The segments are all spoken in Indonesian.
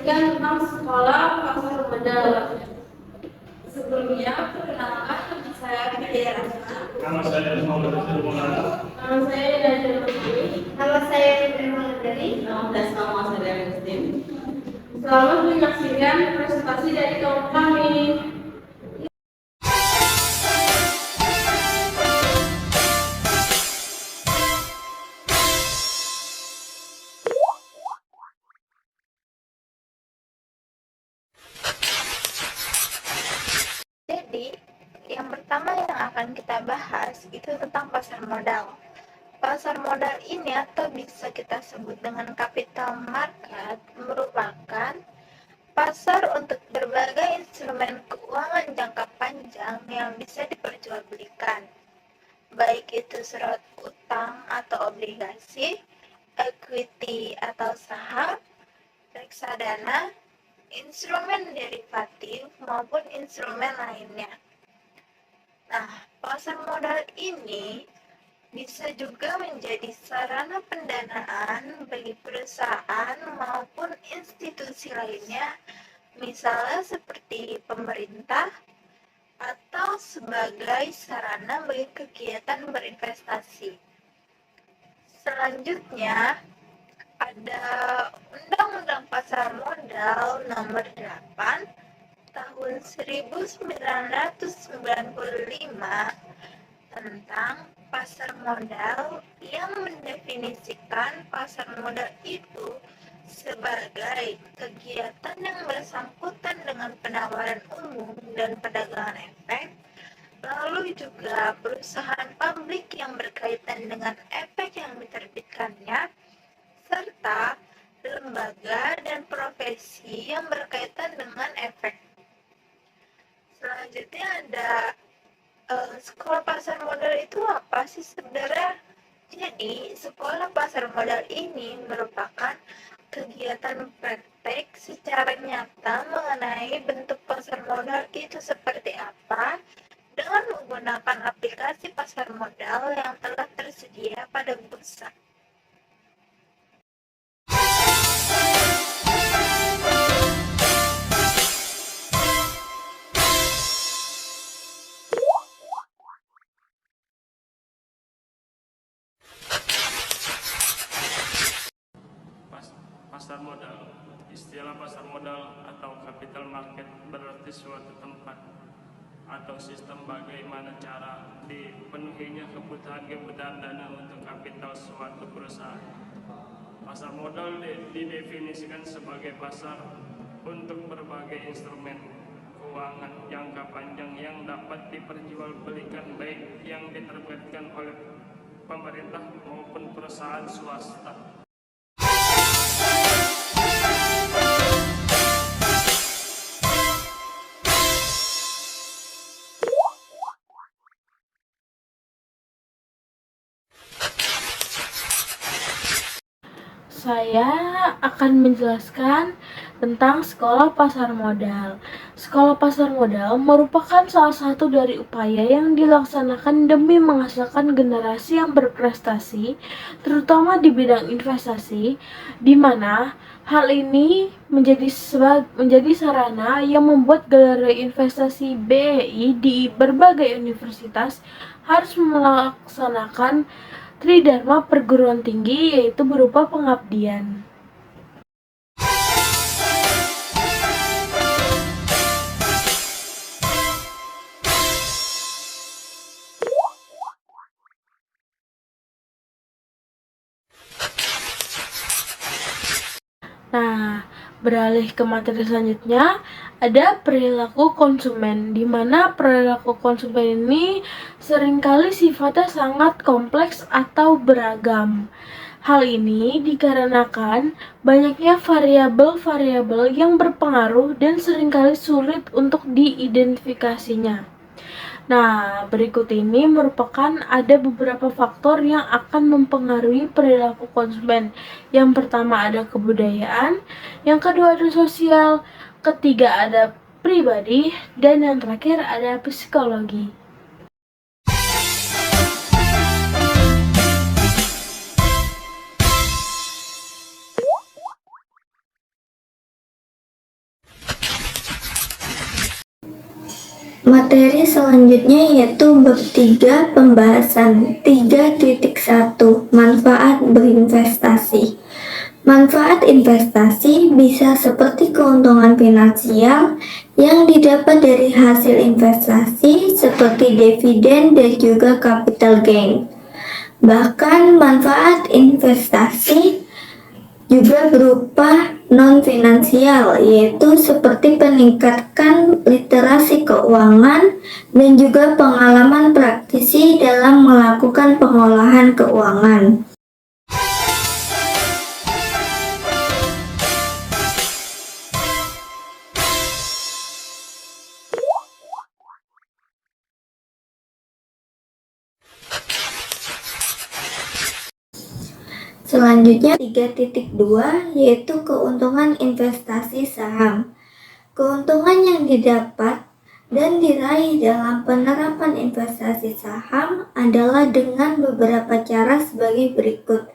sekian tentang sekolah pasar modal. Sebelumnya, perkenalkan nama saya Fidia Rasma. Nama saya Muhammad Rasul Mulana. Nama saya Najwa Masri. Nama saya Firman dari. Nama saya Muslim. Selamat menyaksikan presentasi dari kaum kami. Jadi, yang pertama yang akan kita bahas itu tentang pasar modal. Pasar modal ini atau bisa kita sebut dengan capital market merupakan pasar untuk berbagai instrumen keuangan jangka panjang yang bisa diperjualbelikan, baik itu surat utang atau obligasi, equity atau saham, reksadana, instrumen derivatif maupun instrumen lainnya. Nah, pasar modal ini bisa juga menjadi sarana pendanaan bagi perusahaan maupun institusi lainnya, misalnya seperti pemerintah, atau sebagai sarana bagi kegiatan berinvestasi. Selanjutnya, ada Undang-Undang Pasar Modal Nomor 8 Tahun 1995 tentang pasar modal yang mendefinisikan pasar modal itu sebagai kegiatan yang bersangkutan dengan penawaran umum dan perdagangan efek, lalu juga perusahaan publik yang berkaitan dengan efek yang diterbitkannya, serta lembaga dan profesi yang berkaitan dengan efek. Selanjutnya ada sekolah pasar modal itu apa sih sebenarnya? Jadi, sekolah pasar modal ini merupakan kegiatan praktek secara nyata mengenai bentuk pasar modal itu seperti apa dengan menggunakan aplikasi pasar modal yang telah tersedia pada bursa. Pasar modal. Istilah pasar modal atau capital market berarti suatu tempat atau sistem bagaimana cara dipenuhinya kebutuhan dana untuk kapital suatu perusahaan. Pasar modal didefinisikan sebagai pasar untuk berbagai instrumen keuangan jangka panjang yang dapat diperjualbelikan, baik yang diterbitkan oleh pemerintah maupun perusahaan swasta. Saya akan menjelaskan tentang sekolah pasar modal. Sekolah pasar modal merupakan salah satu dari upaya yang dilaksanakan demi menghasilkan generasi yang berprestasi, terutama di bidang investasi, di mana hal ini menjadi sarana yang membuat galeri investasi BEI di berbagai universitas harus melaksanakan Tridharma perguruan tinggi, yaitu berupa pengabdian. Nah, beralih ke materi selanjutnya, ada perilaku konsumen, di mana perilaku konsumen ini seringkali sifatnya sangat kompleks atau beragam. Hal ini dikarenakan banyaknya variabel-variabel yang berpengaruh dan seringkali sulit untuk diidentifikasinya. Nah, berikut ini merupakan ada beberapa faktor yang akan mempengaruhi perilaku konsumen. Yang pertama ada kebudayaan, yang kedua ada sosial, ketiga ada pribadi, dan yang terakhir ada psikologi. Materi selanjutnya yaitu bab 3 pembahasan 3.1 manfaat berinvestasi. Manfaat investasi bisa seperti keuntungan finansial yang didapat dari hasil investasi seperti dividen dan juga capital gain. Bahkan manfaat investasi juga berupa non-finansial, yaitu seperti peningkatkan literasi keuangan dan juga pengalaman praktisi dalam melakukan pengolahan keuangan. Selanjutnya 3.2 yaitu keuntungan investasi saham. Keuntungan yang didapat dan diraih dalam penerapan investasi saham adalah dengan beberapa cara sebagai berikut.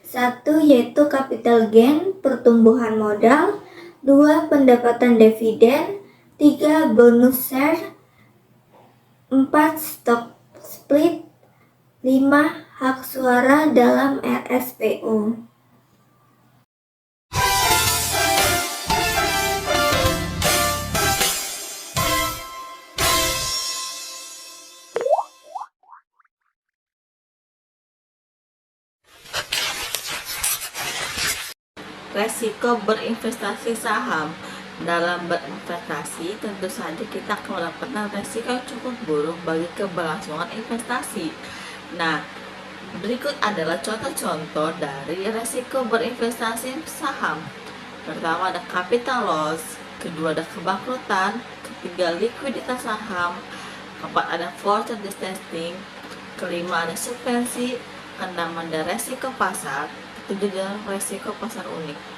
1. Yaitu capital gain, pertumbuhan modal. 2. Pendapatan dividen. 3. Bonus share. 4. Stock split. 5. Hak suara dalam RSPO. Resiko berinvestasi saham. Dalam berinvestasi, tentu saja kita akan mendapatkan resiko yang cukup buruk bagi keberlangsungan investasi. Nah, berikut adalah contoh-contoh dari resiko berinvestasi saham. Pertama ada capital loss, kedua ada kebangkrutan, ketiga likuiditas saham, keempat ada fortune testing, kelima ada subvensi, keenam ada resiko pasar, ketujuh adalah resiko pasar unik.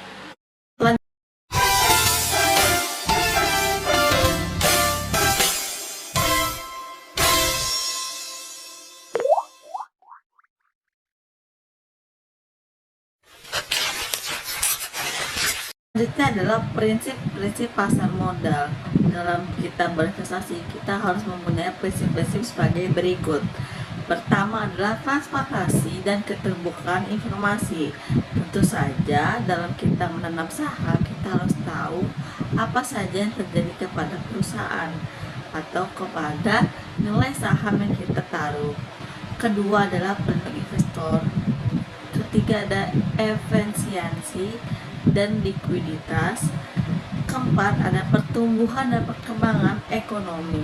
Selanjutnya adalah prinsip-prinsip pasar modal. Dalam kita berinvestasi, kita harus mempunyai prinsip-prinsip sebagai berikut. Pertama adalah transparansi dan keterbukaan informasi. Tentu saja dalam kita menanam saham, kita harus tahu apa saja yang terjadi kepada perusahaan atau kepada nilai saham yang kita taruh. Kedua adalah pelindung investor. Ketiga ada efisiensi dan likuiditas. Keempat ada pertumbuhan dan perkembangan ekonomi.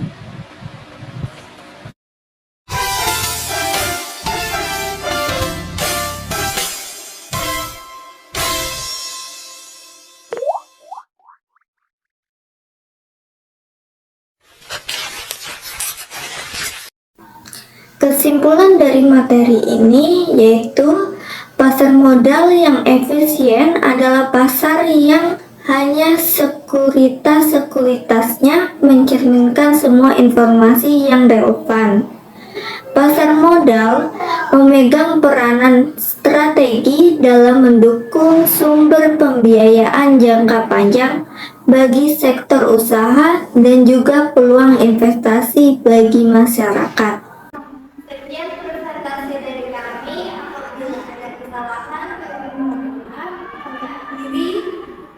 Kesimpulan dari materi ini yaitu pasar modal yang efisien adalah pasar yang hanya sekuritasnya mencerminkan semua informasi yang relevan. Pasar modal memegang peranan strategi dalam mendukung sumber pembiayaan jangka panjang bagi sektor usaha dan juga peluang investasi bagi masyarakat. Sekian presentasi dari kami. Apabila ada kesalahan, kami mohon maaf. Kami akhiri.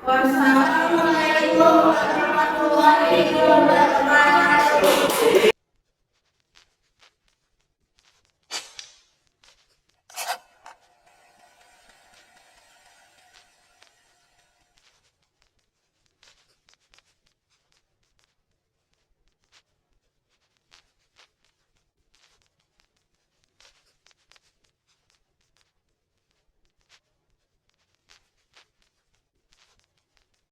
Wassalamualaikum.